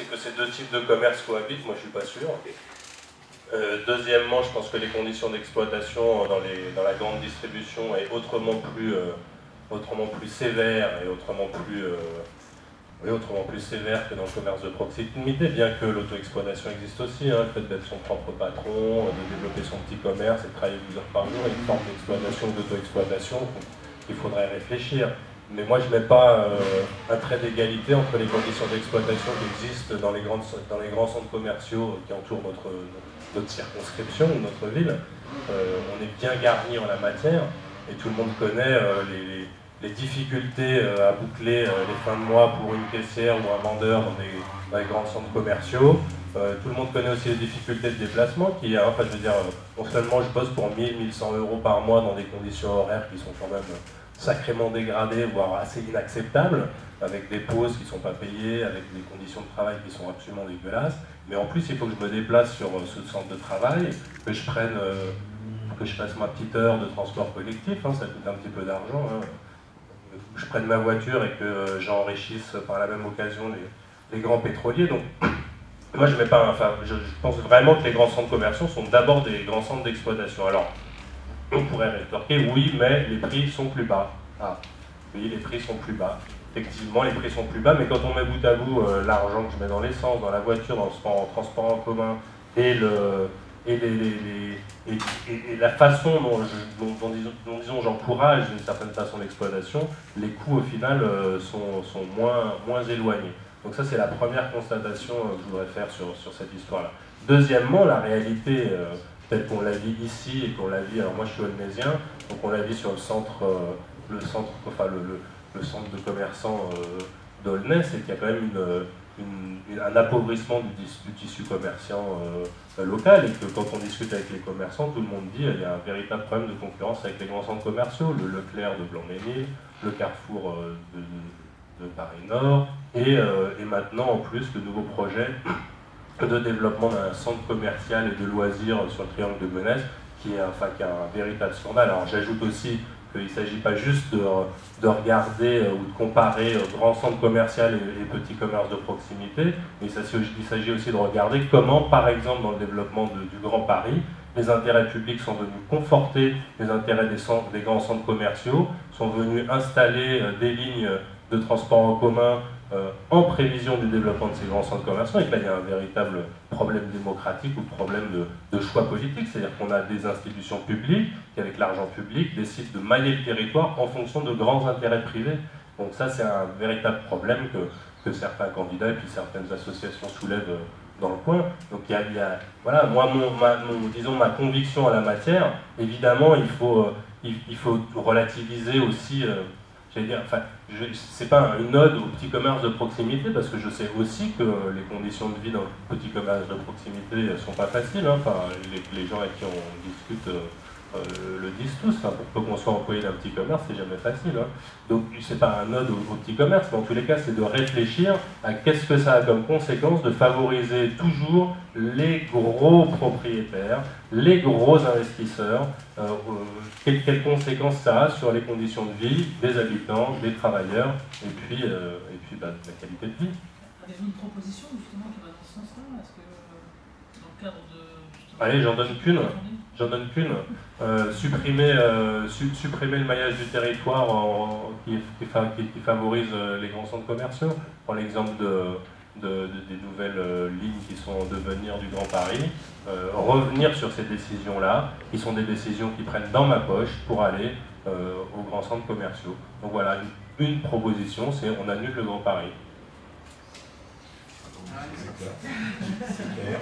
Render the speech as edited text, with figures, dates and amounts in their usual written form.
que ces deux types de commerce cohabitent, moi je suis pas sûr. Deuxièmement, je pense que les conditions d'exploitation dans la grande distribution est autrement plus sévères et autrement plus sévère que dans le commerce de proximité, bien que l'auto-exploitation existe aussi, hein, le fait d'être son propre patron, de développer son petit commerce et de travailler 12 heures par jour, et une forme d'exploitation ou d'auto-exploitation qu'il faudrait réfléchir. Mais moi, je ne mets pas un trait d'égalité entre les conditions d'exploitation qui existent dans les grands centres commerciaux qui entourent notre circonscription ou notre ville. On est bien garni en la matière et tout le monde connaît les difficultés à boucler les fins de mois pour une caissière ou un vendeur dans les grands centres commerciaux. Tout le monde connaît aussi les difficultés de déplacement qui, enfin, je veux dire, non seulement je bosse pour 1000-1100 euros par mois dans des conditions horaires qui sont quand même sacrément dégradées, voire assez inacceptables, avec des pauses qui ne sont pas payées, avec des conditions de travail qui sont absolument dégueulasses. Mais en plus, il faut que je me déplace sur ce centre de travail, que je fasse ma petite heure de transport collectif, hein, ça coûte un petit peu d'argent, hein, que je prenne ma voiture et que j'enrichisse par la même occasion les grands pétroliers. Donc, moi, je pense vraiment que les grands centres commerciaux sont d'abord des grands centres d'exploitation. Alors, on pourrait rétorquer, oui, mais les prix sont plus bas. Ah, oui, les prix sont plus bas. Effectivement, les prix sont plus bas, mais quand on met bout à bout l'argent que je mets dans l'essence, dans la voiture, dans le transport en commun, et la façon dont j'encourage une certaine façon d'exploitation, les coûts au final sont moins éloignés. Donc ça, c'est la première constatation que je voudrais faire sur cette histoire-là. Deuxièmement, la réalité telle qu'on la vit ici et qu'on la vit, alors moi je suis olnésien, donc on la vit sur le centre de commerçants d'Aulnay, c'est qu'il y a quand même un appauvrissement du tissu commerçant local, et que quand on discute avec les commerçants, tout le monde dit qu'il y a un véritable problème de concurrence avec les grands centres commerciaux, le Leclerc de Blanc-Ménil, le Carrefour de Paris-Nord, et maintenant en plus le nouveau projet de développement d'un centre commercial et de loisirs sur le triangle de Gonesse, qui est un véritable scandale. Alors j'ajoute aussi qu'il ne s'agit pas juste de regarder ou de comparer grands centres commerciaux et petits commerces de proximité, mais il s'agit aussi de regarder comment, par exemple, dans le développement du Grand Paris, les intérêts publics sont venus conforter les intérêts des grands centres commerciaux, sont venus installer des lignes de transport en commun en prévision du développement de ces grands centres commerciaux, et que là il y a un véritable problème démocratique ou problème de choix politique, c'est-à-dire qu'on a des institutions publiques qui, avec l'argent public, décident de mailler le territoire en fonction de grands intérêts privés. Donc ça, c'est un véritable problème que certains candidats et puis certaines associations soulèvent dans le coin. Donc voilà, moi, disons, ma conviction en la matière, évidemment, il faut relativiser aussi. J'allais dire, enfin, c'est pas une ode au petit commerce de proximité, parce que je sais aussi que les conditions de vie dans le petit commerce de proximité sont pas faciles. Hein. Enfin, les gens avec qui on discute le disent tous. Enfin, pour peu qu'on soit employé d'un petit commerce, c'est jamais facile. Hein. Donc, c'est pas un ode au petit commerce, mais en tous les cas, c'est de réfléchir à qu'est-ce que ça a comme conséquence de favoriser toujours les gros propriétaires, les gros investisseurs, quelles conséquences ça a sur les conditions de vie des habitants, des travailleurs, et puis de la qualité de vie. Avez-vous une proposition justement qui va dans ce sens-là? Est-ce que dans le cadre de... Allez, j'en donne qu'une. Supprimer le maillage du territoire qui favorise les grands centres commerciaux. Pour l'exemple des nouvelles lignes qui sont en devenir du Grand Paris, revenir sur ces décisions-là, qui sont des décisions qui prennent dans ma poche pour aller aux grands centres commerciaux. Donc voilà, une proposition, c'est on annule le Grand Paris. C'est clair.